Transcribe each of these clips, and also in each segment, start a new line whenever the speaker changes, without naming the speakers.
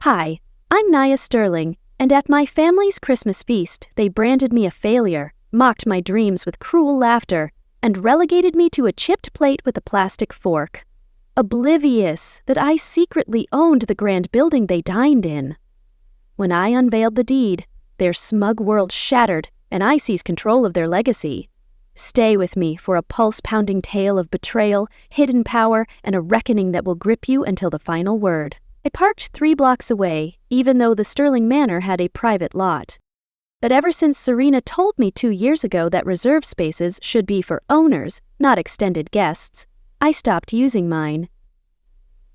Hi, I'm Nia Sterling, and at my family's Christmas feast, they branded me a failure, mocked my dreams with cruel laughter, and relegated me to a chipped plate with a plastic fork, oblivious that I secretly owned the grand building they dined in. When I unveiled the deed, their smug world shattered, and I seized control of their legacy. Stay with me for a pulse-pounding tale of betrayal, hidden power, and a reckoning that will grip you until the final word. I parked 3 blocks away, even though the Sterling Manor had a private lot. But ever since Serena told me 2 years ago that reserved spaces should be for owners, not extended guests, I stopped using mine.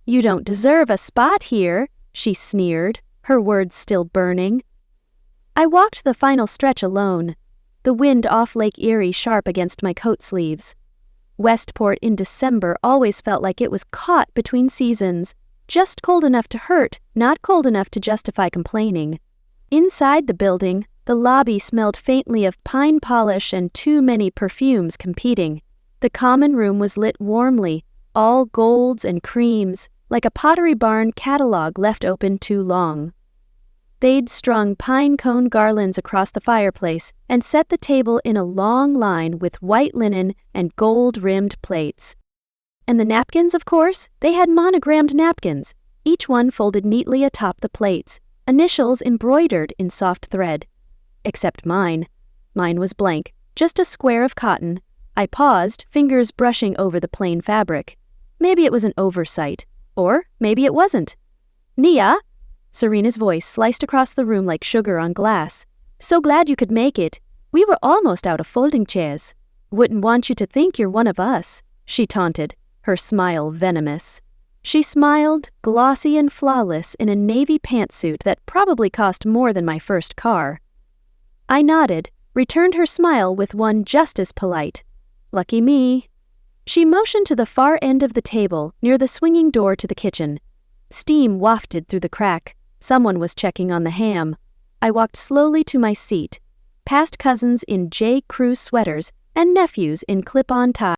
"You don't deserve a spot here," she sneered, her words still burning. I walked the final stretch alone, the wind off Lake Erie sharp against my coat sleeves. Westport in December always felt like it was caught between seasons, just cold enough to hurt, not cold enough to justify complaining. Inside the building, the lobby smelled faintly of pine polish and too many perfumes competing. The common room was lit warmly, all golds and creams, like a Pottery Barn catalog left open too long. They'd strung pine cone garlands across the fireplace and set the table in a long line with white linen and gold-rimmed plates. And the napkins, of course, they had monogrammed napkins, each one folded neatly atop the plates, initials embroidered in soft thread. Except mine. Mine was blank, just a square of cotton. I paused, fingers brushing over the plain fabric. Maybe it was an oversight, or maybe it wasn't. "Nia?" Serena's voice sliced across the room like sugar on glass. "So glad you could make it. We were almost out of folding chairs. Wouldn't want you to think you're one of us," she taunted, her smile venomous. She smiled, glossy and flawless, in a navy pantsuit that probably cost more than my first car. I nodded, returned her smile with one just as polite. "Lucky me." She motioned to the far end of the table, near the swinging door to the kitchen. Steam wafted through the crack. Someone was checking on the ham. I walked slowly to my seat, past cousins in J. Crew sweaters and nephews in clip-on ties.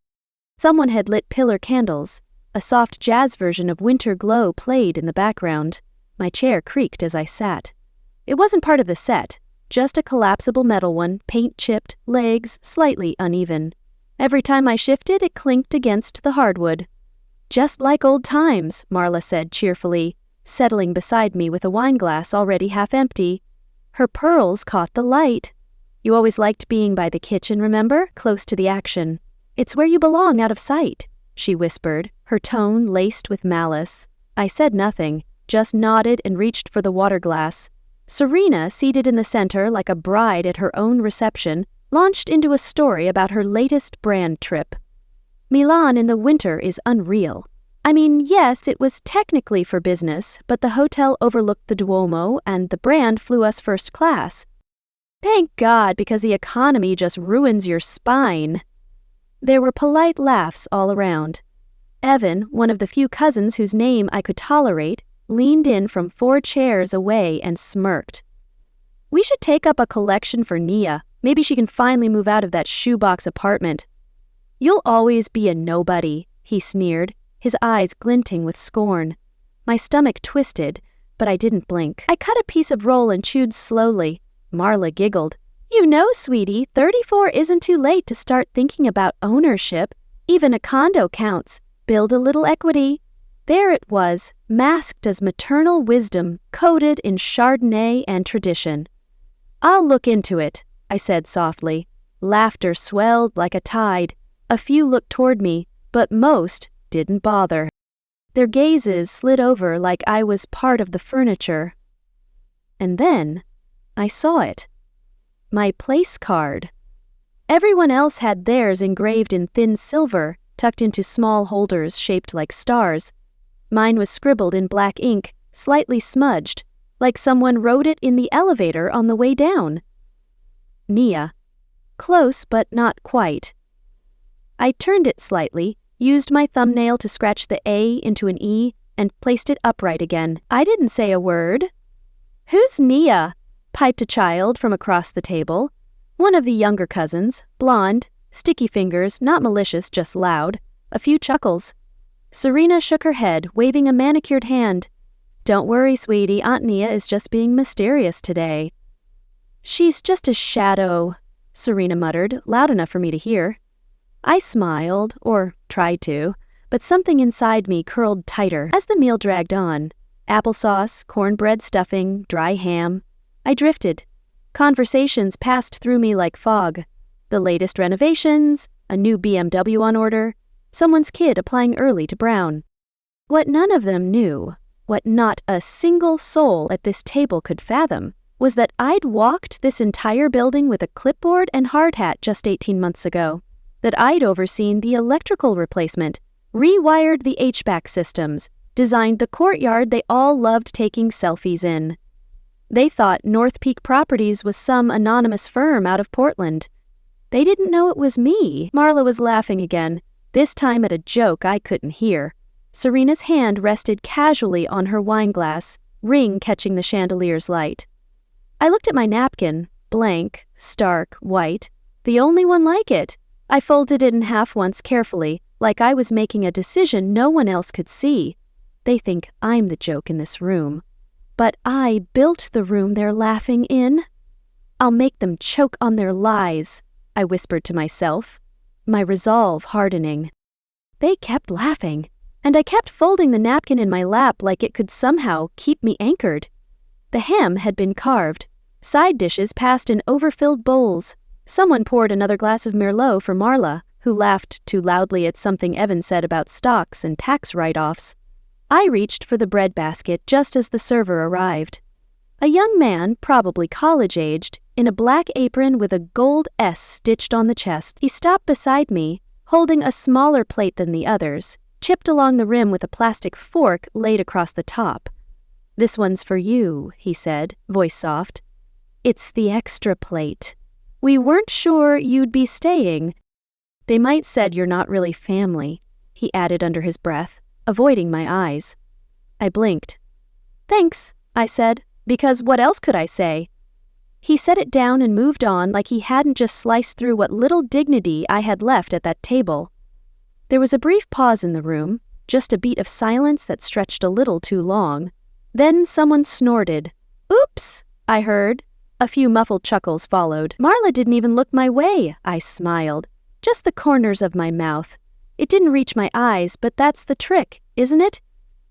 Someone had lit pillar candles. A soft jazz version of Winter Glow played in the background. My chair creaked as I sat. It wasn't part of the set, just a collapsible metal one, paint-chipped, legs slightly uneven. Every time I shifted, it clinked against the hardwood. "Just like old times," Marla said cheerfully, settling beside me with a wineglass already half empty. Her pearls caught the light. "You always liked being by the kitchen, remember? Close to the action. It's where you belong out of sight," she whispered, her tone laced with malice. I said nothing, just nodded and reached for the water glass. Serena, seated in the center like a bride at her own reception, launched into a story about her latest brand trip. Milan in the winter is unreal. I mean, yes, it was technically for business, but the hotel overlooked the Duomo and the brand flew us first class. Thank God, because the economy just ruins your spine. There were polite laughs all around. Evan, one of the few cousins whose name I could tolerate, leaned in from 4 chairs away and smirked. "We should take up a collection for Nia. Maybe she can finally move out of that shoebox apartment." "You'll always be a nobody," he sneered, his eyes glinting with scorn. My stomach twisted, but I didn't blink. I cut a piece of roll and chewed slowly. Marla giggled. "You know, sweetie, 34 isn't too late to start thinking about ownership. Even a condo counts. Build a little equity." There it was, masked as maternal wisdom, coated in Chardonnay and tradition. "I'll look into it," I said softly. Laughter swelled like a tide. A few looked toward me, but most didn't bother. Their gazes slid over like I was part of the furniture. And then I saw it. My place card. Everyone else had theirs engraved in thin silver, tucked into small holders shaped like stars. Mine was scribbled in black ink, slightly smudged, like someone wrote it in the elevator on the way down. Nia. Close, but not quite. I turned it slightly, used my thumbnail to scratch the A into an E, and placed it upright again. I didn't say a word. "Who's Nia?" piped a child from across the table. One of the younger cousins, blonde, sticky fingers, not malicious, just loud. A few chuckles. Serena shook her head, waving a manicured hand. Don't worry, sweetie, Aunt Nia is just being mysterious today. She's just a shadow, Serena muttered, loud enough for me to hear. I smiled, or tried to, but something inside me curled tighter as the meal dragged on. Applesauce, cornbread stuffing, dry ham. I drifted. Conversations passed through me like fog. The latest renovations, a new BMW on order, someone's kid applying early to Brown. What none of them knew, what not a single soul at this table could fathom, was that I'd walked this entire building with a clipboard and hard hat just 18 months ago, that I'd overseen the electrical replacement, rewired the HVAC systems, designed the courtyard they all loved taking selfies in. They thought North Peak Properties was some anonymous firm out of Portland. They didn't know it was me. Marla was laughing again, this time at a joke I couldn't hear. Serena's hand rested casually on her wine glass, ring catching the chandelier's light. I looked at my napkin, blank, stark, white, the only one like it. I folded it in half once carefully, like I was making a decision no one else could see. They think I'm the joke in this room. But I built the room they're laughing in. I'll make them choke on their lies, I whispered to myself, my resolve hardening. They kept laughing, and I kept folding the napkin in my lap like it could somehow keep me anchored. The ham had been carved. Side dishes passed in overfilled bowls. Someone poured another glass of Merlot for Marla, who laughed too loudly at something Evan said about stocks and tax write-offs. I reached for the bread basket just as the server arrived. A young man, probably college-aged, in a black apron with a gold S stitched on the chest. He stopped beside me, holding a smaller plate than the others, chipped along the rim with a plastic fork laid across the top. "This one's for you," he said, voice soft. "It's the extra plate. We weren't sure you'd be staying. They might said you're not really family," he added under his breath, avoiding my eyes. I blinked. "Thanks," I said, because what else could I say? He set it down and moved on like he hadn't just sliced through what little dignity I had left at that table. There was a brief pause in the room, just a beat of silence that stretched a little too long. Then someone snorted. "Oops," I heard. A few muffled chuckles followed. Marla didn't even look my way, I smiled. Just the corners of my mouth. It didn't reach my eyes, but that's the trick, isn't it?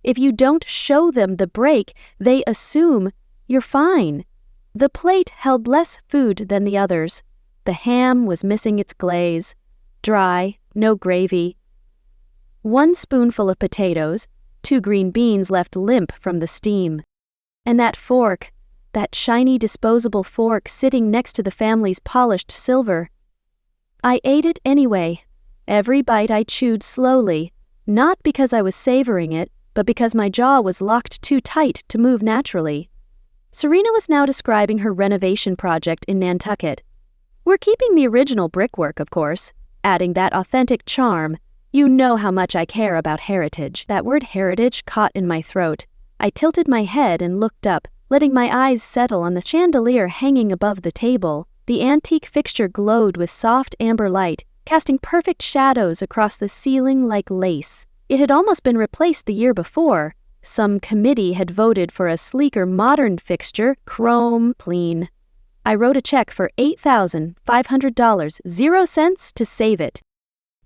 If you don't show them the break, they assume you're fine. The plate held less food than the others. The ham was missing its glaze. Dry, no gravy. 1 spoonful of potatoes, 2 green beans left limp from the steam. And that fork, that shiny disposable fork sitting next to the family's polished silver. I ate it anyway. Every bite I chewed slowly, not because I was savoring it, but because my jaw was locked too tight to move naturally. Serena was now describing her renovation project in Nantucket. We're keeping the original brickwork, of course, adding that authentic charm. You know how much I care about heritage. That word heritage caught in my throat. I tilted my head and looked up, letting my eyes settle on the chandelier hanging above the table. The antique fixture glowed with soft amber light, casting perfect shadows across the ceiling like lace. It had almost been replaced the year before. Some committee had voted for a sleeker modern fixture, chrome clean. I wrote a check for $8,500, 0 cents to save it.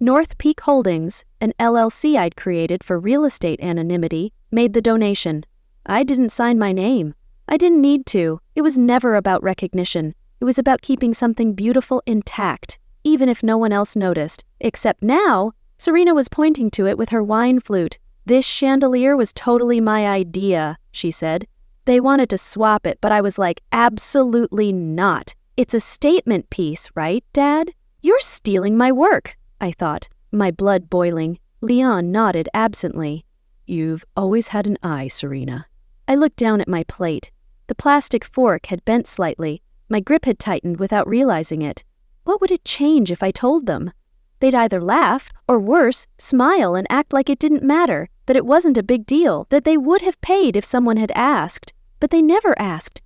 North Peak Holdings, an LLC I'd created for real estate anonymity, made the donation. I didn't sign my name. I didn't need to. It was never about recognition. It was about keeping something beautiful intact, even if no one else noticed. Except now, Serena was pointing to it with her wine flute. "This chandelier was totally my idea," she said. "They wanted to swap it, but I was like, absolutely not. It's a statement piece, right, Dad? You're stealing my work," I thought, my blood boiling. Leon nodded absently. "You've always had an eye, Serena." I looked down at my plate. The plastic fork had bent slightly. My grip had tightened without realizing it. What would it change if I told them? They'd either laugh, or worse, smile and act like it didn't matter, that it wasn't a big deal, that they would have paid if someone had asked. But they never asked.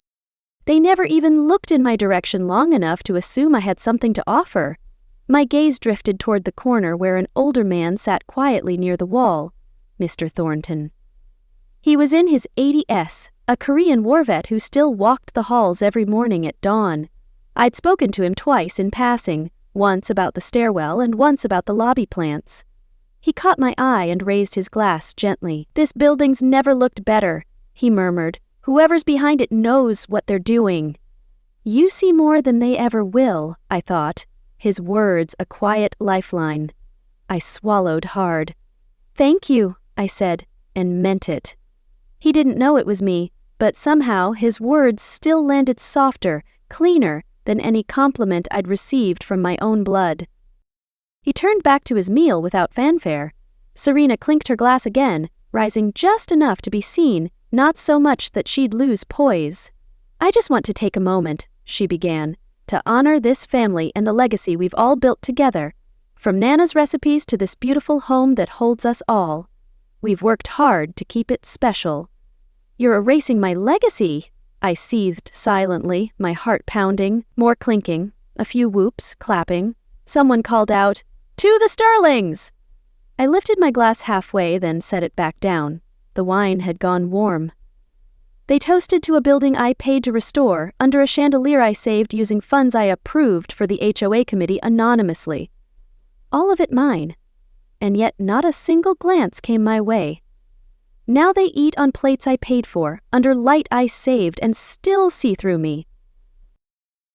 They never even looked in my direction long enough to assume I had something to offer. My gaze drifted toward the corner where an older man sat quietly near the wall. Mr. Thornton. He was in his 80s, a Korean war vet who still walked the halls every morning at dawn. I'd spoken to him twice in passing, once about the stairwell and once about the lobby plants. He caught my eye and raised his glass gently. "This building's never looked better," he murmured. "Whoever's behind it knows what they're doing." "You see more than they ever will," I thought, his words a quiet lifeline. I swallowed hard. "Thank you," I said, and meant it. He didn't know it was me, but somehow his words still landed softer, cleaner than any compliment I'd received from my own blood. He turned back to his meal without fanfare. Serena clinked her glass again, rising just enough to be seen, not so much that she'd lose poise. "I just want to take a moment," she began, "to honor this family and the legacy we've all built together. From Nana's recipes to this beautiful home that holds us all. We've worked hard to keep it special." "You're erasing my legacy," I seethed silently, my heart pounding, more clinking, a few whoops, clapping. Someone called out, "To the Sterlings!" I lifted my glass halfway, then set it back down. The wine had gone warm. They toasted to a building I paid to restore, under a chandelier I saved using funds I approved for the HOA committee anonymously. All of it mine. And yet not a single glance came my way. Now they eat on plates I paid for, under light I saved, and still see through me.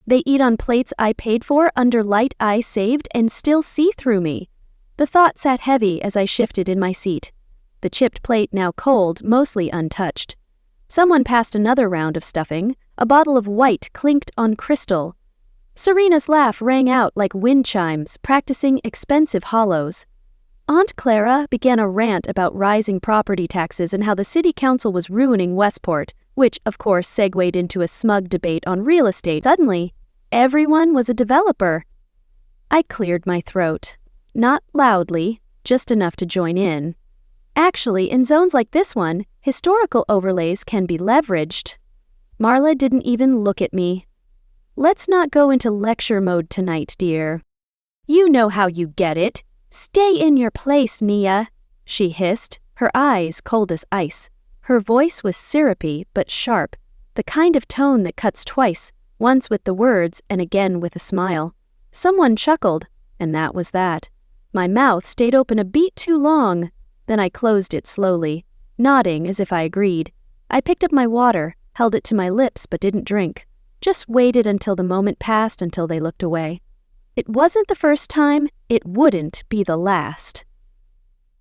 They eat on plates I paid for, under light I saved, and still see through me. The thought sat heavy as I shifted in my seat. The chipped plate now cold, mostly untouched. Someone passed another round of stuffing. A bottle of white clinked on crystal. Serena's laugh rang out like wind chimes, practicing expensive hollows. Aunt Clara began a rant about rising property taxes and how the city council was ruining Westport, which, of course, segued into a smug debate on real estate. Suddenly, everyone was a developer. I cleared my throat. Not loudly, just enough to join in. Actually, in zones like this one, historical overlays can be leveraged. Marla didn't even look at me. "Let's not go into lecture mode tonight, dear. You know how you get it. Stay in your place, Nia," she hissed, her eyes cold as ice. Her voice was syrupy but sharp, the kind of tone that cuts twice, once with the words and again with a smile. Someone chuckled, and that was that. My mouth stayed open a beat too long. Then I closed it slowly, nodding as if I agreed. I picked up my water, held it to my lips but didn't drink. Just waited until the moment passed until they looked away. It wasn't the first time, it wouldn't be the last.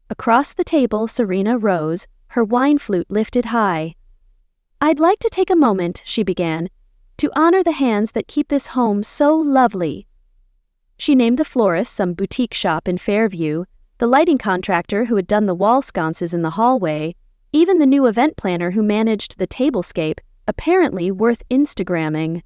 Across the table, Serena rose, her wine flute lifted high. "I'd like to take a moment," she began, "to honor the hands that keep this home so lovely." She named the florist, some boutique shop in Fairview, the lighting contractor who had done the wall sconces in the hallway, even the new event planner who managed the tablescape, apparently worth Instagramming.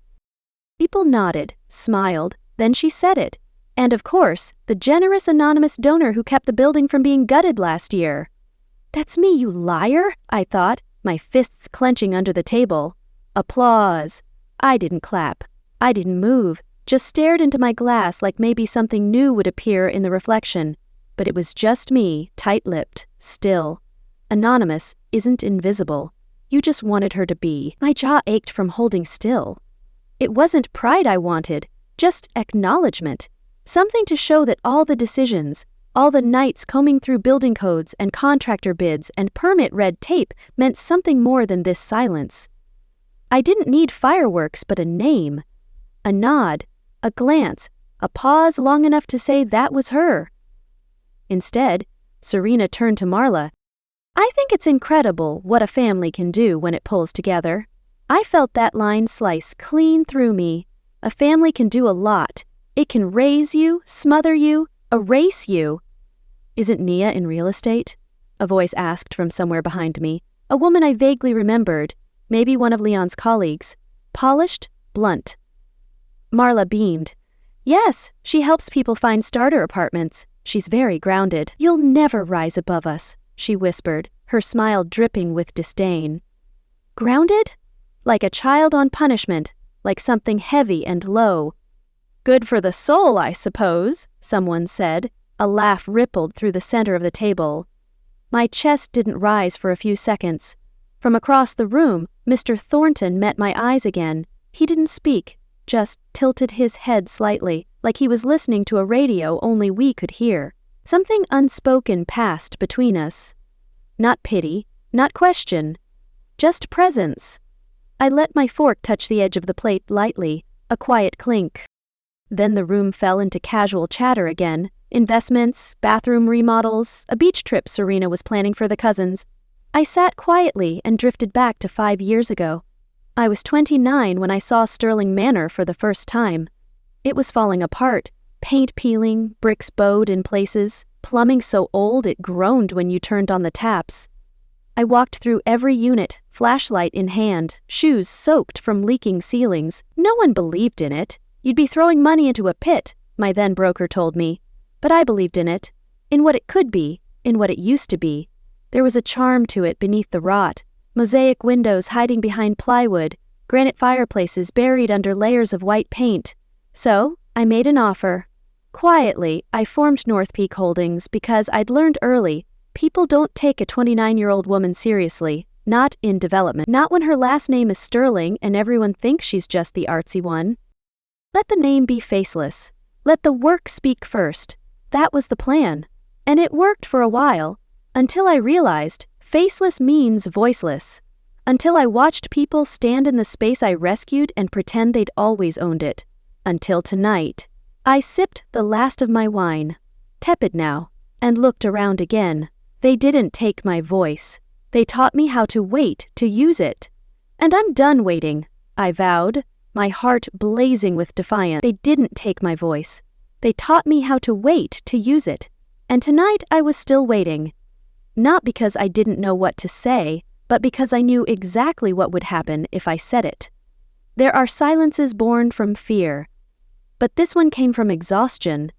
People nodded, smiled, then she said it. And of course, the generous anonymous donor who kept the building from being gutted last year. "That's me, you liar," I thought, my fists clenching under the table. Applause. I didn't clap. I didn't move, just stared into my glass like maybe something new would appear in the reflection. But it was just me, tight-lipped, still. Anonymous isn't invisible. You just wanted her to be. My jaw ached from holding still. It wasn't pride I wanted, just acknowledgement. Something to show that all the decisions, all the nights combing through building codes and contractor bids and permit red tape meant something more than this silence. I didn't need fireworks but a name. A nod, a glance, a pause long enough to say that was her. Instead, Serena turned to Marla. "I think it's incredible what a family can do when it pulls together." I felt that line slice clean through me. A family can do a lot. It can raise you, smother you, erase you. "Isn't Nia in real estate?" a voice asked from somewhere behind me. A woman I vaguely remembered, maybe one of Leon's colleagues. Polished, blunt. Marla beamed. "Yes, she helps people find starter apartments. She's very grounded." "You'll never rise above us," she whispered, her smile dripping with disdain. Grounded? Like a child on punishment, like something heavy and low. "Good for the soul, I suppose," someone said. A laugh rippled through the center of the table. My chest didn't rise for a few seconds. From across the room, Mr. Thornton met my eyes again. He didn't speak, just tilted his head slightly, like he was listening to a radio only we could hear. Something unspoken passed between us. Not pity, not question, just presence. I let my fork touch the edge of the plate lightly, a quiet clink. Then the room fell into casual chatter again. Investments, bathroom remodels, a beach trip Serena was planning for the cousins. I sat quietly and drifted back to 5 years ago. I was 29 when I saw Sterling Manor for the first time. It was falling apart, paint peeling, bricks bowed in places, plumbing so old it groaned when you turned on the taps. I walked through every unit, flashlight in hand, shoes soaked from leaking ceilings. No one believed in it. You'd be throwing money into a pit, my then broker told me. But I believed in it, in what it could be, in what it used to be. There was a charm to it beneath the rot. Mosaic windows hiding behind plywood, granite fireplaces buried under layers of white paint. So, I made an offer. Quietly, I formed North Peak Holdings because I'd learned early, people don't take a 29-year-old woman seriously, not in development, not when her last name is Sterling and everyone thinks she's just the artsy one. Let the name be faceless. Let the work speak first. That was the plan. And it worked for a while, until I realized faceless means voiceless. Until I watched people stand in the space I rescued and pretend they'd always owned it. Until tonight. I sipped the last of my wine, tepid now, and looked around again. They didn't take my voice. They taught me how to wait to use it. And I'm done waiting, I vowed, my heart blazing with defiance. They didn't take my voice. They taught me how to wait to use it. And tonight I was still waiting. Not because I didn't know what to say, but because I knew exactly what would happen if I said it. There are silences born from fear. But this one came from exhaustion.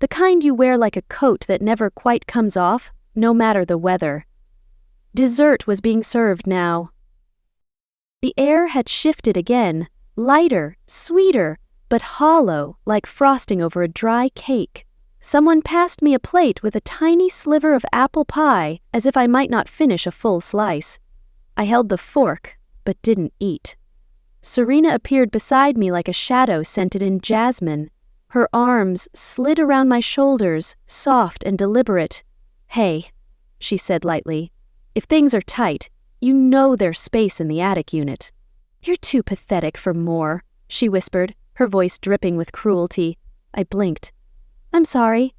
The kind you wear like a coat that never quite comes off, no matter the weather. Dessert was being served now. The air had shifted again. Lighter, sweeter, but hollow, like frosting over a dry cake. Someone passed me a plate with a tiny sliver of apple pie, as if I might not finish a full slice. I held the fork, but didn't eat. Serena appeared beside me like a shadow scented in jasmine. Her arms slid around my shoulders, soft and deliberate. "Hey," she said lightly, "if things are tight, you know there's space in the attic unit." "You're too pathetic for more," she whispered, her voice dripping with cruelty. I blinked. "I'm sorry."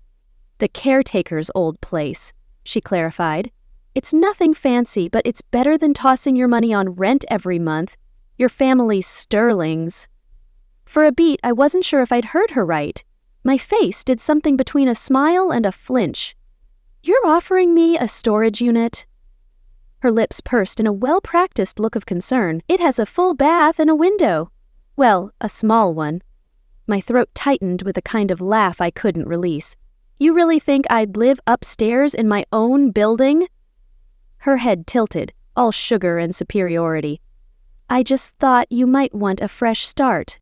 "The caretaker's old place," she clarified. "It's nothing fancy, but it's better than tossing your money on rent every month. Your family's Sterlings." For a beat, I wasn't sure if I'd heard her right. My face did something between a smile and a flinch. "You're offering me a storage unit?" Her lips pursed in a well-practiced look of concern. "It has a full bath and a window." "Well, a small one." My throat tightened with a kind of laugh I couldn't release. "You really think I'd live upstairs in my own building?" Her head tilted, all sugar and superiority. "I just thought you might want a fresh start."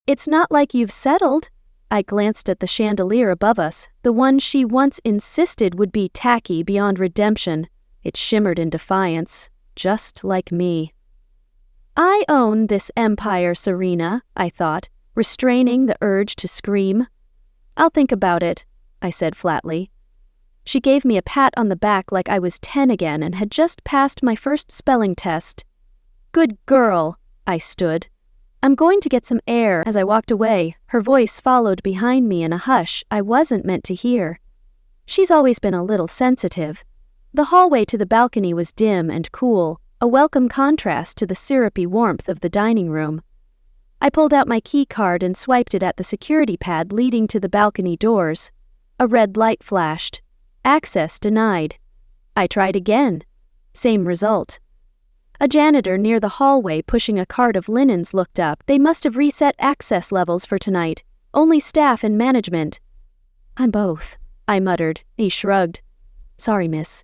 "It's not like you've settled." I glanced at the chandelier above us, the one she once insisted would be tacky beyond redemption. It shimmered in defiance, just like me. "I own this empire, Serena," I thought, restraining the urge to scream. "I'll think about it," I said flatly. She gave me a pat on the back like I was 10 again and had just passed my first spelling test. "Good girl," I stood. "I'm going to get some air." As I walked away, her voice followed behind me in a hush I wasn't meant to hear. She's always been a little sensitive. The hallway to the balcony was dim and cool, a welcome contrast to the syrupy warmth of the dining room. I pulled out my key card and swiped it at the security pad leading to the balcony doors. A red light flashed. Access denied. I tried again. Same result. A janitor near the hallway pushing a cart of linens looked up. They must have reset access levels for tonight. Only staff and management. "I'm both," I muttered. He shrugged. "Sorry, miss."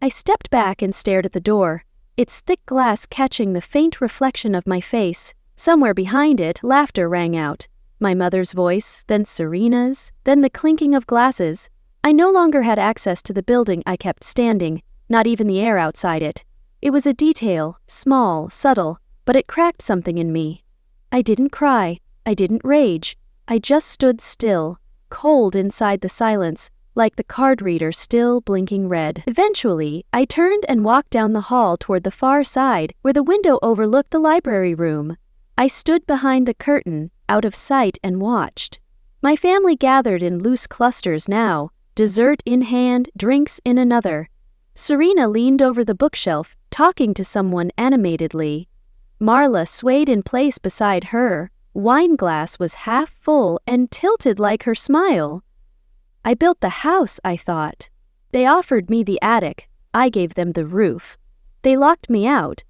I stepped back and stared at the door, its thick glass catching the faint reflection of my face. Somewhere behind it, laughter rang out. My mother's voice, then Serena's, then the clinking of glasses. I no longer had access to the building I kept standing, not even the air outside it. It was a detail, small, subtle, but it cracked something in me. I didn't cry. I didn't rage. I just stood still, cold inside the silence, like the card reader still blinking red. Eventually, I turned and walked down the hall toward the far side, where the window overlooked the library room. I stood behind the curtain, out of sight, and watched. My family gathered in loose clusters now, dessert in hand, drinks in another. Serena leaned over the bookshelf, talking to someone animatedly. Marla swayed in place beside her. Wine glass was half full and tilted like her smile. I built the house, I thought. They offered me the attic. I gave them the roof. They locked me out.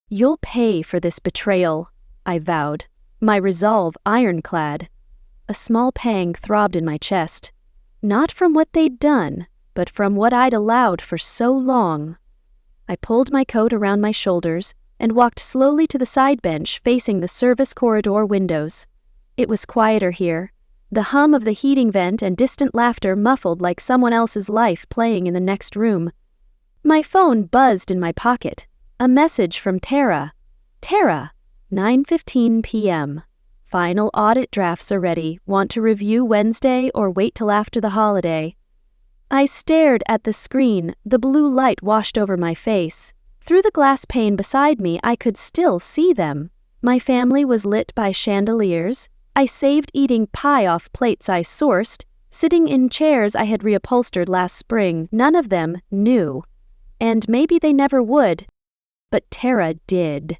You'll pay for this betrayal, I vowed, my resolve ironclad. A small pang throbbed in my chest. Not from what they'd done, but from what I'd allowed for so long. I pulled my coat around my shoulders and walked slowly to the side bench facing the service corridor windows. It was quieter here, the hum of the heating vent and distant laughter muffled like someone else's life playing in the next room. My phone buzzed in my pocket. A message from Tara. Tara, 9:15 p.m. Final audit drafts are ready. Want to review Wednesday or wait till after the holiday? I stared at the screen. The blue light washed over my face. Through the glass pane beside me, I could still see them. My family was lit by chandeliers. I saved eating pie off plates I sourced, sitting in chairs I had reupholstered last spring. None of them knew. And maybe they never would. But Tara did.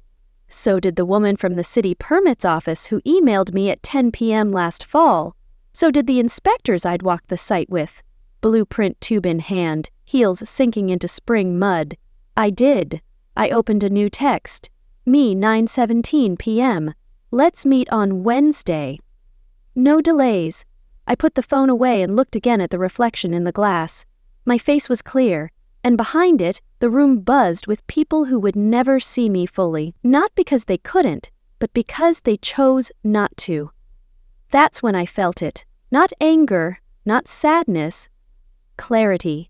So did the woman from the city permits office who emailed me at 10 p.m. last fall. So did the inspectors I'd walked the site with, blueprint tube in hand, heels sinking into spring mud. I did. I opened a new text. Me, 9:17 p.m. Let's meet on Wednesday. No delays. I put the phone away and looked again at the reflection in the glass. My face was clear, and behind it, the room buzzed with people who would never see me fully. Not because they couldn't, but because they chose not to. That's when I felt it. Not anger, not sadness. Clarity.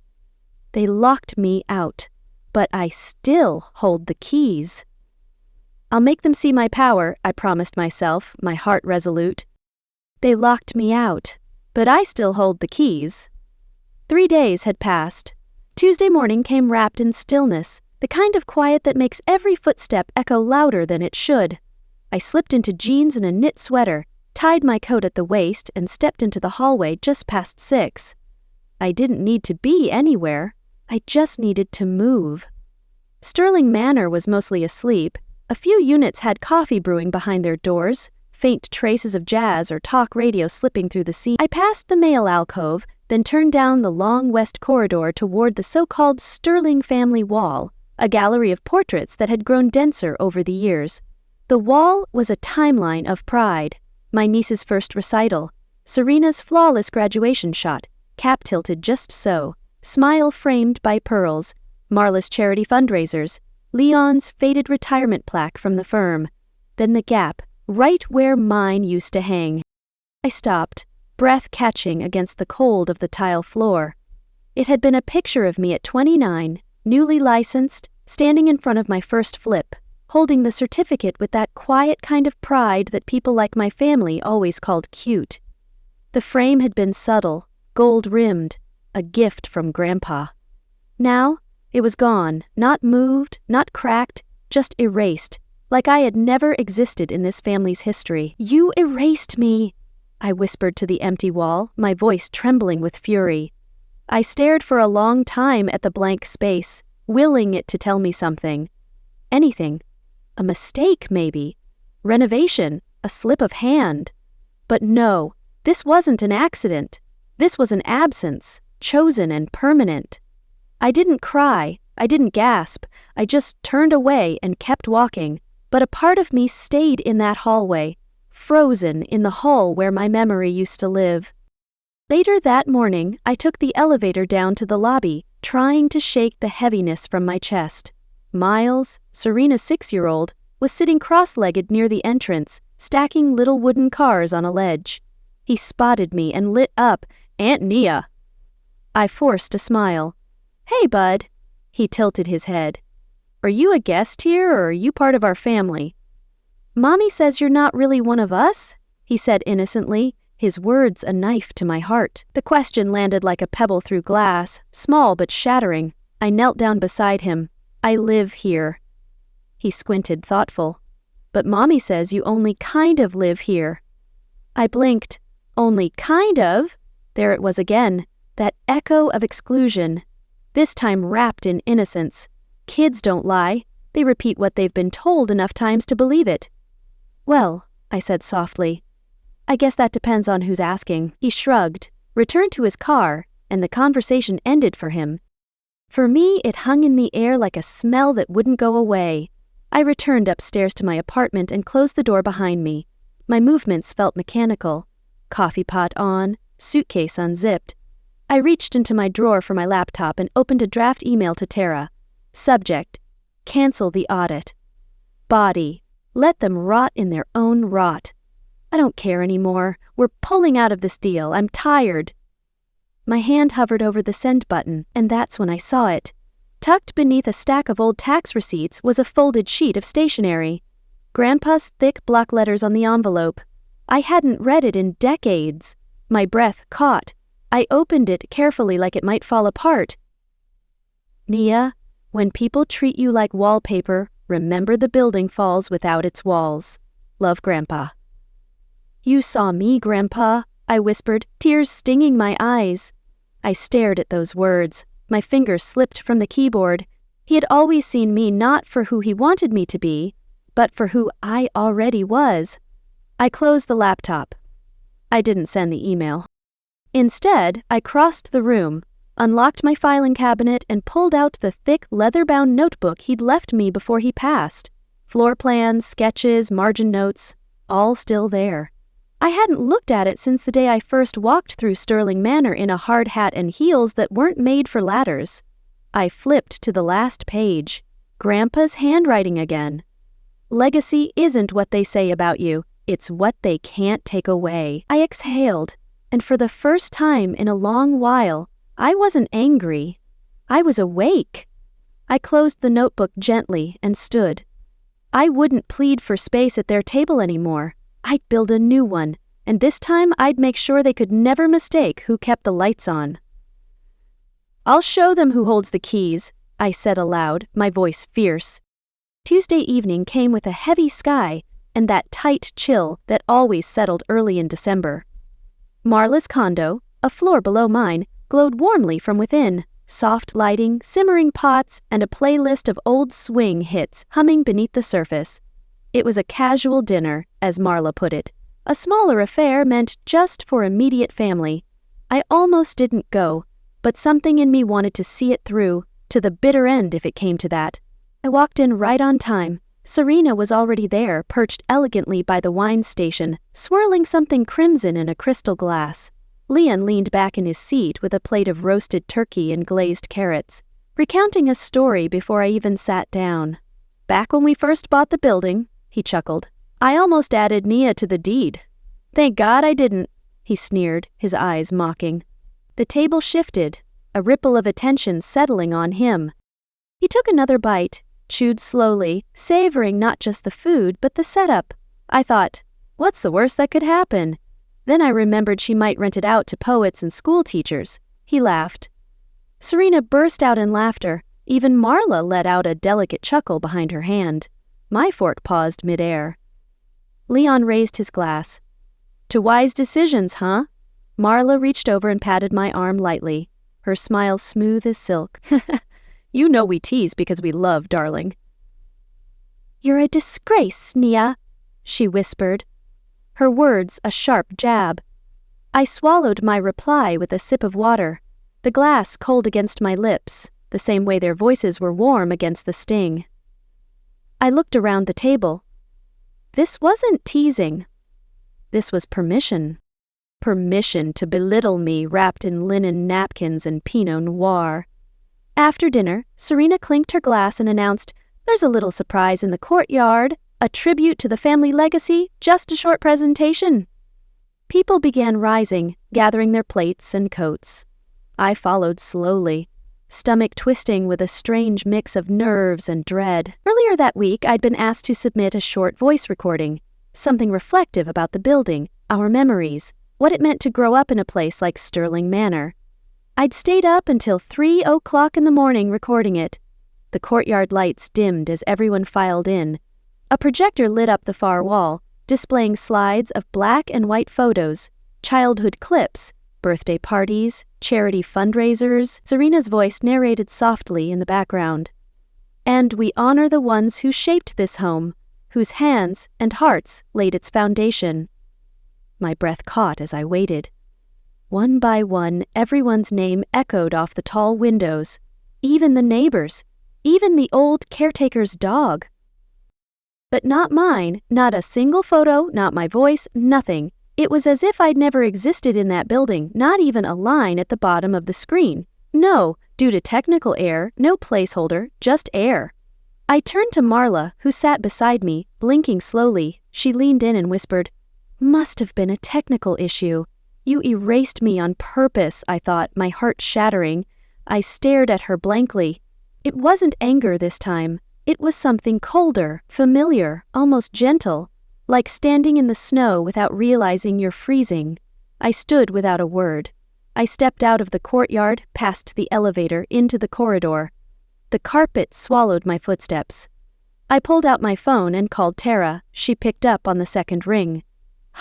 They locked me out. But I still hold the keys. I'll make them see my power, I promised myself, my heart resolute. They locked me out, but I still hold the keys. 3 days had passed. Tuesday morning came wrapped in stillness, the kind of quiet that makes every footstep echo louder than it should. I slipped into jeans and a knit sweater, tied my coat at the waist, and stepped into the hallway just past 6. I didn't need to be anywhere. I just needed to move. Sterling Manor was mostly asleep. A few units had coffee brewing behind their doors, faint traces of jazz or talk radio slipping through the scene. I passed the mail alcove, then turned down the long west corridor toward the so-called Sterling family wall, a gallery of portraits that had grown denser over the years. The wall was a timeline of pride. My niece's first recital, Serena's flawless graduation shot, cap tilted just so, smile framed by pearls, Marla's charity fundraisers, Leon's faded retirement plaque from the firm, then the gap, right where mine used to hang. I stopped, breath catching against the cold of the tile floor. It had been a picture of me at 29, newly licensed, standing in front of my first flip, holding the certificate with that quiet kind of pride that people like my family always called cute. The frame had been subtle, gold-rimmed, a gift from Grandpa. Now, it was gone, not moved, not cracked, just erased, like I had never existed in this family's history. You erased me, I whispered to the empty wall, my voice trembling with fury. I stared for a long time at the blank space, willing it to tell me something. Anything. A mistake, maybe. Renovation, a slip of hand. But no, this wasn't an accident. This was an absence, chosen and permanent. I didn't cry, I didn't gasp, I just turned away and kept walking, but a part of me stayed in that hallway, frozen in the hall where my memory used to live. Later that morning, I took the elevator down to the lobby, trying to shake the heaviness from my chest. Miles, Serena's 6-year-old, was sitting cross-legged near the entrance, stacking little wooden cars on a ledge. He spotted me and lit up. "Aunt Nia." I forced a smile. "Hey, bud." He tilted his head. Are you a guest here or are you part of our family?" "Mommy says you're not really one of us," he said innocently, his words a knife to my heart. The question landed like a pebble through glass, small but shattering. I knelt down beside him. "I live here." He squinted, thoughtful. "But Mommy says you only kind of live here." I blinked. "Only kind of?" There it was again, that echo of exclusion, this time wrapped in innocence. Kids don't lie. They repeat what they've been told enough times to believe it. "Well," I said softly, "I guess that depends on who's asking." He shrugged, returned to his car, and the conversation ended for him. For me, it hung in the air like a smell that wouldn't go away. I returned upstairs to my apartment and closed the door behind me. My movements felt mechanical. Coffee pot on, suitcase unzipped. I reached into my drawer for my laptop and opened a draft email to Tara. Subject: cancel the audit. Body: let them rot in their own rot. I don't care anymore. We're pulling out of this deal. I'm tired. My hand hovered over the send button, and that's when I saw it. Tucked beneath a stack of old tax receipts was a folded sheet of stationery. Grandpa's thick block letters on the envelope. I hadn't read it in decades. My breath caught. I opened it carefully like it might fall apart. "Nia, when people treat you like wallpaper, remember the building falls without its walls. Love, Grandpa." "You saw me, Grandpa," I whispered, tears stinging my eyes. I stared at those words. My fingers slipped from the keyboard. He had always seen me not for who he wanted me to be, but for who I already was. I closed the laptop. I didn't send the email. Instead, I crossed the room, unlocked my filing cabinet, and pulled out the thick, leather-bound notebook he'd left me before he passed. Floor plans, sketches, margin notes, all still there. I hadn't looked at it since the day I first walked through Sterling Manor in a hard hat and heels that weren't made for ladders. I flipped to the last page. Grandpa's handwriting again. "Legacy isn't what they say about you. It's what they can't take away." I exhaled, and for the first time in a long while, I wasn't angry. I was awake. I closed the notebook gently and stood. I wouldn't plead for space at their table anymore. I'd build a new one, and this time I'd make sure they could never mistake who kept the lights on. "I'll show them who holds the keys," I said aloud, my voice fierce. Tuesday evening came with a heavy sky and that tight chill that always settled early in December. Marla's condo, a floor below mine, glowed warmly from within, soft lighting, simmering pots, and a playlist of old swing hits humming beneath the surface. It was a casual dinner, as Marla put it, a smaller affair meant just for immediate family. I almost didn't go, but something in me wanted to see it through, to the bitter end if it came to that. I walked in right on time. Serena was already there, perched elegantly by the wine station, swirling something crimson in a crystal glass. Leon leaned back in his seat with a plate of roasted turkey and glazed carrots, recounting a story before I even sat down. "Back when we first bought the building," he chuckled, "I almost added Nia to the deed. Thank God I didn't," he sneered, his eyes mocking. The table shifted, a ripple of attention settling on him. He took another bite, chewed slowly, savoring not just the food but the setup. I thought, what's the worst that could happen? Then I remembered she might rent it out to poets and school teachers. He laughed. Serena burst out in laughter. Even Marla let out a delicate chuckle behind her hand. My fork paused midair. Leon raised his glass. "To wise decisions, huh?" Marla reached over and patted my arm lightly, her smile smooth as silk. "You know we tease because we love, darling." "You're a disgrace, Nia," she whispered, her words a sharp jab. I swallowed my reply with a sip of water, the glass cold against my lips, the same way their voices were warm against the sting. I looked around the table. This wasn't teasing. This was permission. Permission to belittle me wrapped in linen napkins and Pinot Noir. After dinner, Serena clinked her glass and announced, "There's a little surprise in the courtyard, a tribute to the family legacy, just a short presentation." People began rising, gathering their plates and coats. I followed slowly. stomach twisting with a strange mix of nerves and dread. Earlier that week, I'd been asked to submit a short voice recording, something reflective about the building, our memories, what it meant to grow up in a place like Sterling Manor. I'd stayed up until 3:00 in the morning recording it. The courtyard lights dimmed as everyone filed in. A projector lit up the far wall, displaying slides of black and white photos, childhood clips, birthday parties, charity fundraisers. Serena's voice narrated softly in the background. And we honor the ones who shaped this home, whose hands and hearts laid its foundation. My breath caught as I waited. One by one, everyone's name echoed off the tall windows, even the neighbors, even the old caretaker's dog. But not mine, not a single photo, not my voice, nothing. It was as if I'd never existed in that building, not even a line at the bottom of the screen. No, due to technical error, no placeholder, just air. I turned to Marla, who sat beside me, blinking slowly. She leaned in and whispered, "Must have been a technical issue. You erased me on purpose," I thought, my heart shattering. I stared at her blankly. It wasn't anger this time. It was something colder, familiar, almost gentle, like standing in the snow without realizing you're freezing. I stood without a word. I stepped out of the courtyard, past the elevator, into the corridor. The carpet swallowed my footsteps. I pulled out my phone and called Tara. She picked up on the second ring.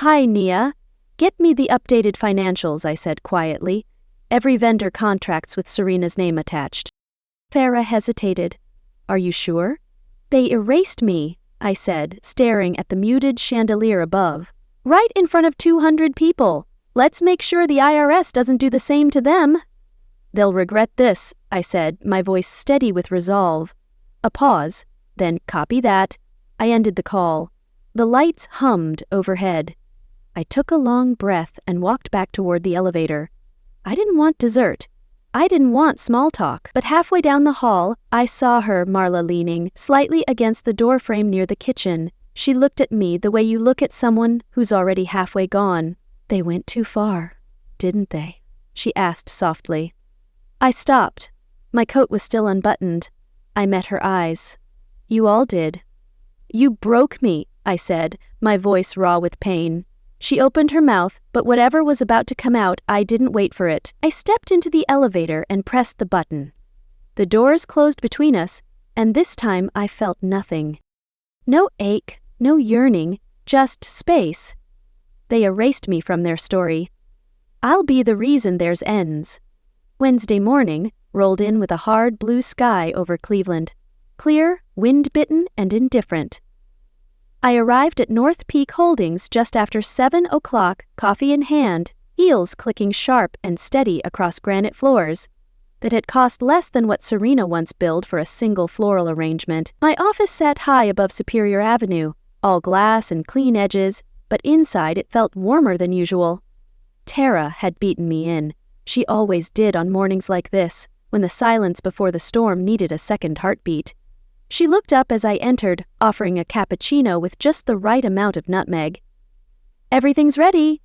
"Hi, Nia. Get me the updated financials," I said quietly. Every vendor contracts with Serena's name attached. Tara hesitated. "Are you sure?" "They erased me," I said, staring at the muted chandelier above. "Right in front of 200 people. Let's make sure the IRS doesn't do the same to them." "They'll regret this," I said, my voice steady with resolve. A pause, then "Copy that." I ended the call. The lights hummed overhead. I took a long breath and walked back toward the elevator. I didn't want dessert. I didn't want small talk. But halfway down the hall, I saw her, Marla, leaning slightly against the doorframe near the kitchen. She looked at me the way you look at someone who's already halfway gone. "They went too far, didn't they?" she asked softly. I stopped. My coat was still unbuttoned. I met her eyes. "You all did." "You broke me," I said, my voice raw with pain. She opened her mouth, but whatever was about to come out, I didn't wait for it. I stepped into the elevator and pressed the button. The doors closed between us, and this time I felt nothing. No ache, no yearning, just space. They erased me from their story. I'll be the reason theirs ends. Wednesday morning rolled in with a hard blue sky over Cleveland. Clear, wind-bitten, and indifferent. I arrived at North Peak Holdings just after 7:00, coffee in hand, heels clicking sharp and steady across granite floors that had cost less than what Serena once billed for a single floral arrangement. My office sat high above Superior Avenue, all glass and clean edges, but inside it felt warmer than usual. Tara had beaten me in. She always did on mornings like this, when the silence before the storm needed a second heartbeat. She looked up as I entered, offering a cappuccino with just the right amount of nutmeg. "Everything's ready."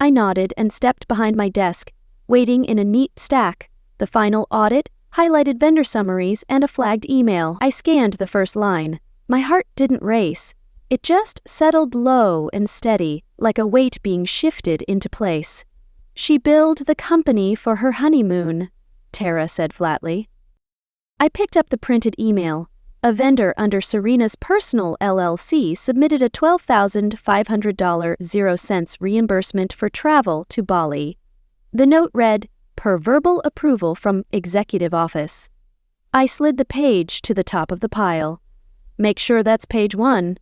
I nodded and stepped behind my desk, waiting in a neat stack, the final audit, highlighted vendor summaries, and a flagged email. I scanned the first line. My heart didn't race. It just settled low and steady, like a weight being shifted into place. "She billed the company for her honeymoon," Tara said flatly. I picked up the printed email. A vendor under Serena's personal LLC submitted a $12,500.00 reimbursement for travel to Bali. The note read, "Per verbal approval from Executive Office." I slid the page to the top of the pile. "Make sure that's page 1.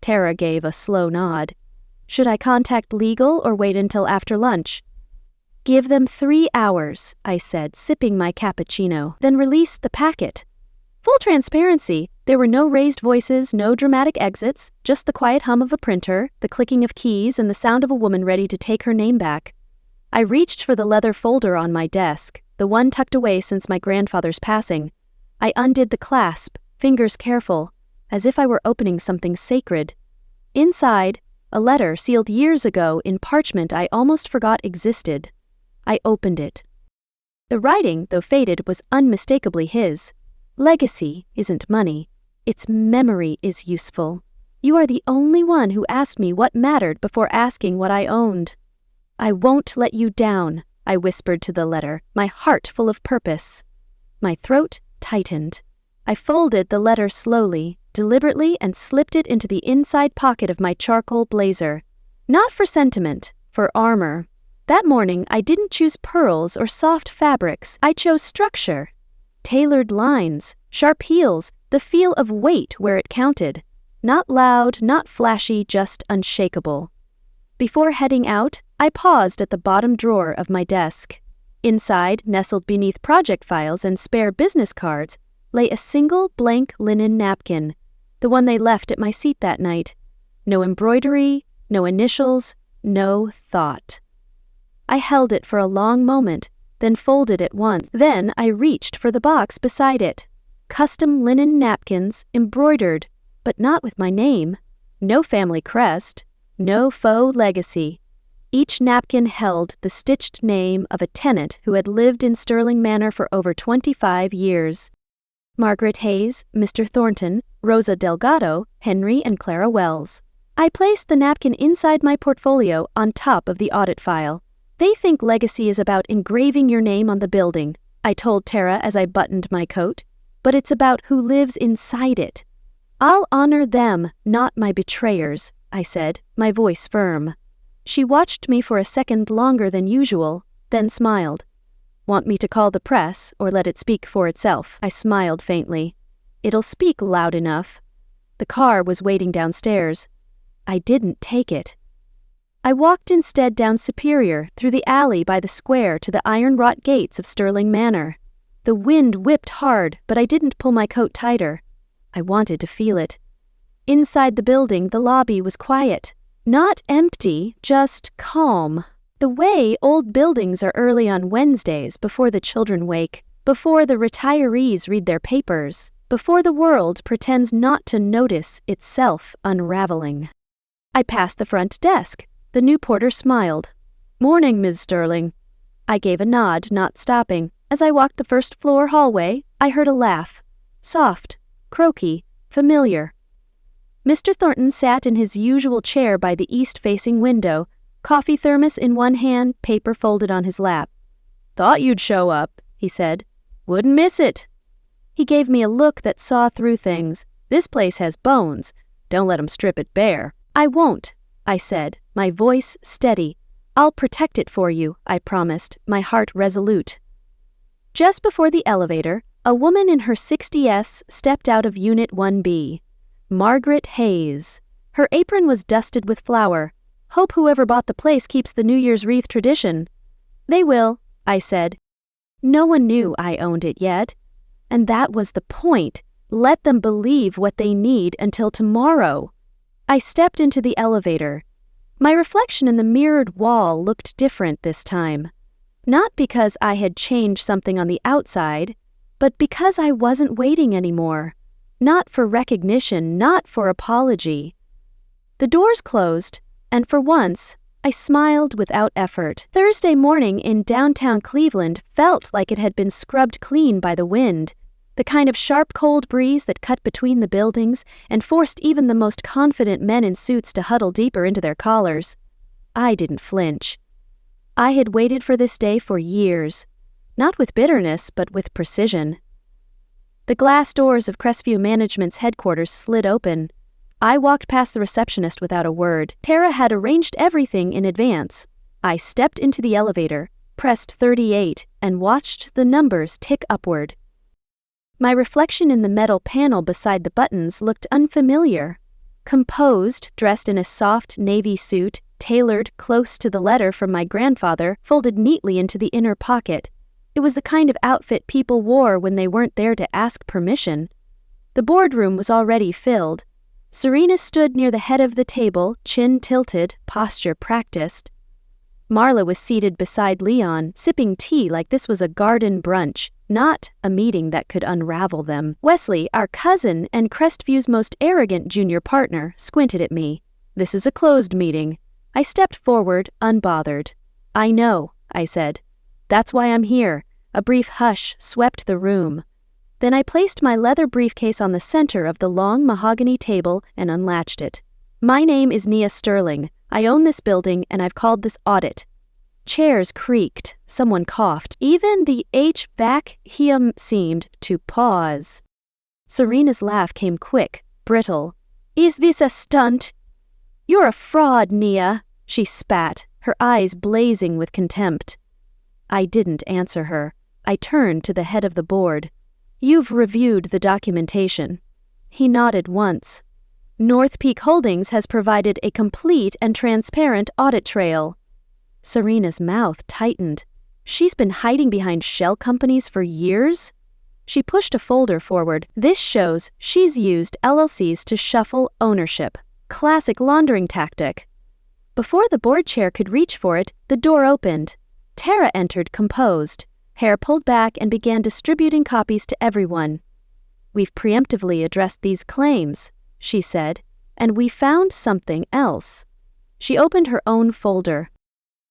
Tara gave a slow nod. "Should I contact legal or wait until after lunch?" "Give them 3 hours, I said, sipping my cappuccino, then release the packet. Full transparency, there were no raised voices, no dramatic exits, just the quiet hum of a printer, the clicking of keys, and the sound of a woman ready to take her name back. I reached for the leather folder on my desk, the one tucked away since my grandfather's passing. I undid the clasp, fingers careful, as if I were opening something sacred. Inside, a letter sealed years ago in parchment I almost forgot existed. I opened it. The writing, though faded, was unmistakably his. Legacy isn't money. Its memory is useful. You are the only one who asked me what mattered before asking what I owned. I won't let you down, I whispered to the letter, my heart full of purpose. My throat tightened. I folded the letter slowly, deliberately, and slipped it into the inside pocket of my charcoal blazer. Not for sentiment, for armor. That morning, I didn't choose pearls or soft fabrics. I chose structure. Tailored lines, sharp heels, the feel of weight where it counted. Not loud, not flashy, just unshakable. Before heading out, I paused at the bottom drawer of my desk. Inside, nestled beneath project files and spare business cards, lay a single blank linen napkin, the one they left at my seat that night. No embroidery, no initials, no thought. I held it for a long moment, then folded it once. Then I reached for the box beside it. Custom linen napkins, embroidered, but not with my name. No family crest, no faux legacy. Each napkin held the stitched name of a tenant who had lived in Sterling Manor for over 25 years. Margaret Hayes, Mr. Thornton, Rosa Delgado, Henry and Clara Wells. I placed the napkin inside my portfolio on top of the audit file. They think legacy is about engraving your name on the building, I told Tara as I buttoned my coat, but it's about who lives inside it. I'll honor them, not my betrayers, I said, my voice firm. She watched me for a second longer than usual, then smiled. Want me to call the press or let it speak for itself? I smiled faintly. It'll speak loud enough. The car was waiting downstairs. I didn't take it. I walked instead down Superior, through the alley by the square to the iron-wrought gates of Sterling Manor. The wind whipped hard, but I didn't pull my coat tighter. I wanted to feel it. Inside the building, the lobby was quiet. Not empty, just calm. The way old buildings are early on Wednesdays before the children wake, before the retirees read their papers, before the world pretends not to notice itself unraveling. I passed the front desk. The new porter smiled. "Morning, Ms. Sterling." I gave a nod, not stopping. As I walked the first-floor hallway, I heard a laugh. Soft, croaky, familiar. Mr. Thornton sat in his usual chair by the east-facing window, coffee thermos in one hand, paper folded on his lap. "Thought you'd show up," he said. "Wouldn't miss it." He gave me a look that saw through things. "This place has bones. Don't let 'em strip it bare." "I won't," I said, my voice steady. "I'll protect it for you," I promised, my heart resolute. Just before the elevator, a woman in her 60s stepped out of Unit 1B. Margaret Hayes. Her apron was dusted with flour. "Hope whoever bought the place keeps the New Year's wreath tradition." "They will," I said. No one knew I owned it yet. And that was the point. Let them believe what they need until tomorrow. I stepped into the elevator. My reflection in the mirrored wall looked different this time. Not because I had changed something on the outside, but because I wasn't waiting anymore. Not for recognition, not for apology. The doors closed, and for once, I smiled without effort. Thursday morning in downtown Cleveland felt like it had been scrubbed clean by the wind. The kind of sharp cold breeze that cut between the buildings and forced even the most confident men in suits to huddle deeper into their collars. I didn't flinch. I had waited for this day for years, not with bitterness, but with precision. The glass doors of Crestview Management's headquarters slid open. I walked past the receptionist without a word. Tara had arranged everything in advance. I stepped into the elevator, pressed 38, and watched the numbers tick upward. My reflection in the metal panel beside the buttons looked unfamiliar. Composed, dressed in a soft navy suit, tailored close to the letter from my grandfather, folded neatly into the inner pocket. It was the kind of outfit people wore when they weren't there to ask permission. The boardroom was already filled. Serena stood near the head of the table, chin tilted, posture practiced. Marla was seated beside Leon, sipping tea like this was a garden brunch, not a meeting that could unravel them. Wesley, our cousin and Crestview's most arrogant junior partner, squinted at me. "This is a closed meeting." I stepped forward, unbothered. "I know," I said. "That's why I'm here. A brief hush swept the room. Then I placed my leather briefcase on the center of the long mahogany table and unlatched it. My name is Nia Sterling. I own this building and I've called this audit. Chairs creaked. Someone coughed. Even the HVAC seemed to pause. Serena's laugh came quick, brittle. Is this a stunt? You're a fraud, Nia, she spat, her eyes blazing with contempt. I didn't answer her. I turned to the head of the board. You've reviewed the documentation. He nodded once. North Peak Holdings has provided a complete and transparent audit trail. Serena's mouth tightened. She's been hiding behind shell companies for years? She pushed a folder forward. This shows she's used LLCs to shuffle ownership. Classic laundering tactic. Before the board chair could reach for it, the door opened. Tara entered composed. Hair pulled back and began distributing copies to everyone. We've preemptively addressed these claims, she said, and we found something else. She opened her own folder.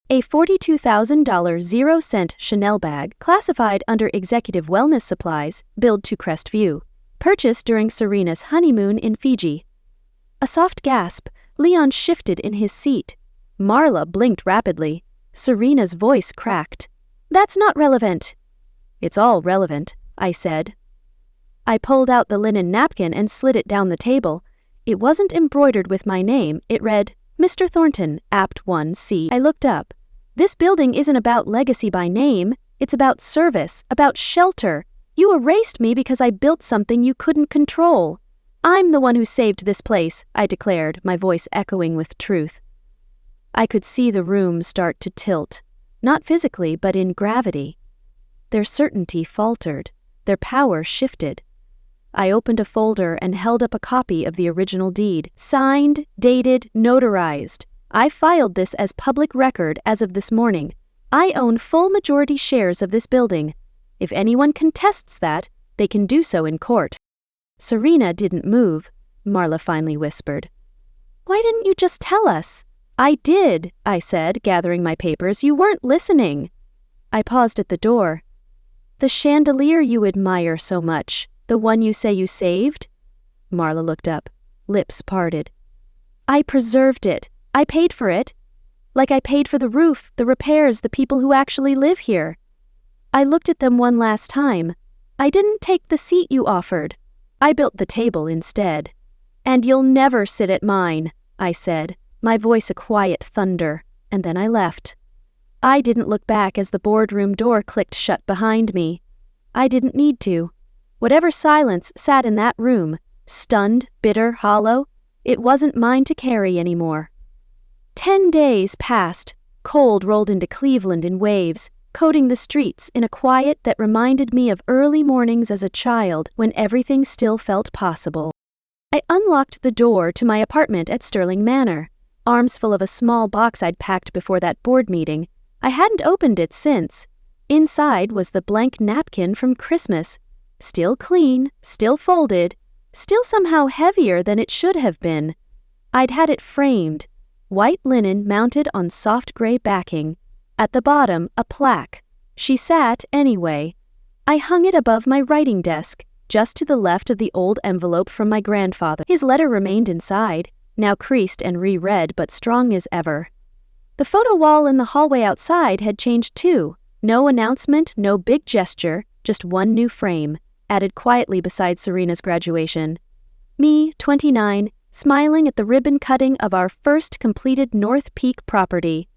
A $42,000 0-cent Chanel bag, classified under Executive Wellness Supplies, billed to Crestview, purchased during Serena's honeymoon in Fiji. A soft gasp, Leon shifted in his seat. Marla blinked rapidly. Serena's voice cracked. That's not relevant. It's all relevant, I said. I pulled out the linen napkin and slid it down the table. It wasn't embroidered with my name. It read, Mr. Thornton, Apt 1C. I looked up. This building isn't about legacy by name. It's about service, about shelter. You erased me because I built something you couldn't control. I'm the one who saved this place, I declared, my voice echoing with truth. I could see the room start to tilt. Not physically, but in gravity. Their certainty faltered. Their power shifted. I opened a folder and held up a copy of the original deed, signed, dated, notarized. I filed this as public record as of this morning. I own full majority shares of this building. If anyone contests that, they can do so in court. Serena didn't move, Marla finally whispered. Why didn't you just tell us? I did, I said, gathering my papers. You weren't listening. I paused at the door. The chandelier you admire so much, the one you say you saved? Marla looked up, lips parted. I preserved it. I paid for it. Like I paid for the roof, the repairs, the people who actually live here. I looked at them one last time. I didn't take the seat you offered. I built the table instead. And you'll never sit at mine, I said, my voice a quiet thunder, and then I left. I didn't look back as the boardroom door clicked shut behind me. I didn't need to. Whatever silence sat in that room, stunned, bitter, hollow, it wasn't mine to carry anymore. 10 days passed. Cold rolled into Cleveland in waves, coating the streets in a quiet that reminded me of early mornings as a child when everything still felt possible. I unlocked the door to my apartment at Sterling Manor, arms full of a small box I'd packed before that board meeting. I hadn't opened it since. Inside was the blank napkin from Christmas, still clean, still folded, still somehow heavier than it should have been. I'd had it framed, white linen mounted on soft gray backing. At the bottom, a plaque. She sat anyway. I hung it above my writing desk, just to the left of the old envelope from my grandfather. His letter remained inside, now creased and reread but strong as ever. The photo wall in the hallway outside had changed too. No announcement, no big gesture, just one new frame, added quietly beside Serena's graduation. Me, 29, smiling at the ribbon cutting of our first completed North Peak property.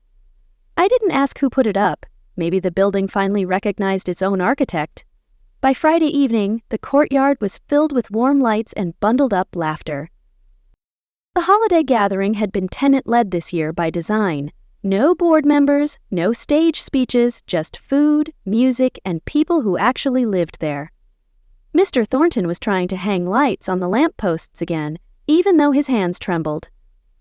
I didn't ask who put it up. Maybe the building finally recognized its own architect. By Friday evening, the courtyard was filled with warm lights and bundled up laughter. The holiday gathering had been tenant-led this year by design. No board members, no stage speeches, just food, music, and people who actually lived there. Mr. Thornton was trying to hang lights on the lampposts again, even though his hands trembled.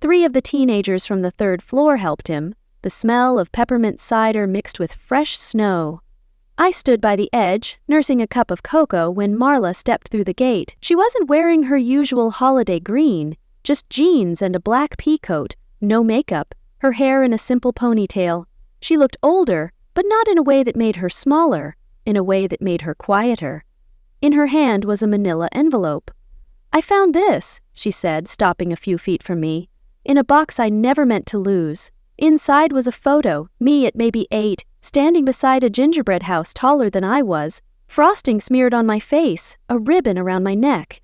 3 of the teenagers from the 3rd floor helped him, the smell of peppermint cider mixed with fresh snow. I stood by the edge, nursing a cup of cocoa when Marla stepped through the gate. She wasn't wearing her usual holiday green, just jeans and a black pea coat, no makeup, her hair in a simple ponytail. She looked older, but not in a way that made her smaller. in a way that made her quieter. In her hand was a manila envelope. "I found this," she said, stopping a few feet from me, "in a box I never meant to lose. Inside was a photo, me at maybe 8, standing beside a gingerbread house taller than I was, frosting smeared on my face, a ribbon around my neck.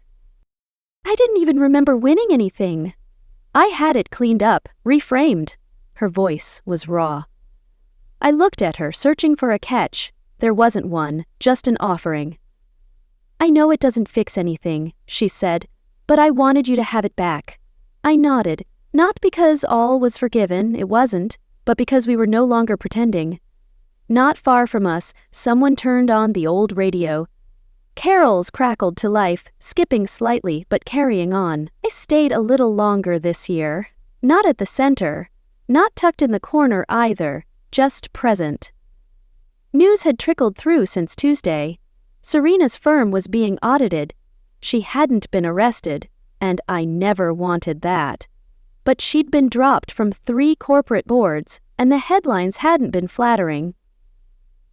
I didn't even remember winning anything. I had it cleaned up, reframed." Her voice was raw. I looked at her, searching for a catch. There wasn't one, just an offering. "I know it doesn't fix anything," she said, "but I wanted you to have it back." I nodded, not because all was forgiven, it wasn't, but because we were no longer pretending. Not far from us, someone turned on the old radio. Carols crackled to life, skipping slightly but carrying on. I stayed a little longer this year. Not at the center. Not tucked in the corner either, just present. News had trickled through since Tuesday. Serena's firm was being audited. She hadn't been arrested, and I never wanted that. But she'd been dropped from 3 corporate boards, and the headlines hadn't been flattering.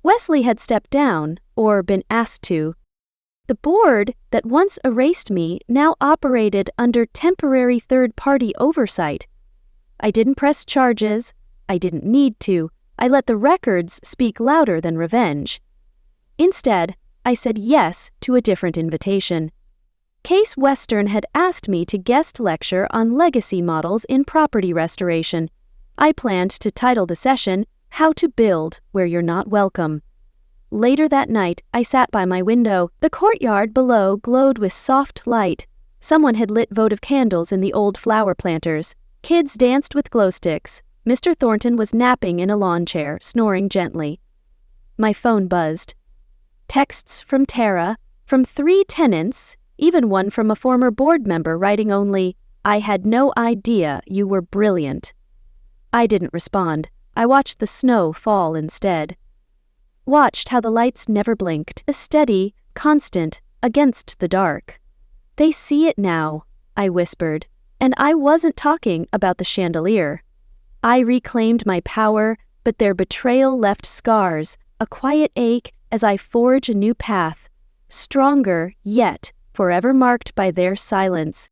Wesley had stepped down, or been asked to. The board that once erased me now operated under temporary third-party oversight. I didn't press charges. I didn't need to. I let the records speak louder than revenge. Instead, I said yes to a different invitation. Case Western had asked me to guest lecture on legacy models in property restoration. I planned to title the session, "How to Build Where You're Not Welcome." Later that night, I sat by my window. The courtyard below glowed with soft light. Someone had lit votive candles in the old flower planters. Kids danced with glow sticks. Mr. Thornton was napping in a lawn chair, snoring gently. My phone buzzed. Texts from Tara, from 3 tenants, even one from a former board member writing only, "I had no idea you were brilliant." I didn't respond. I watched the snow fall instead. Watched how the lights never blinked, a steady, constant, against the dark. "They see it now," I whispered, and I wasn't talking about the chandelier. I reclaimed my power, but their betrayal left scars, a quiet ache as I forge a new path, stronger yet forever marked by their silence.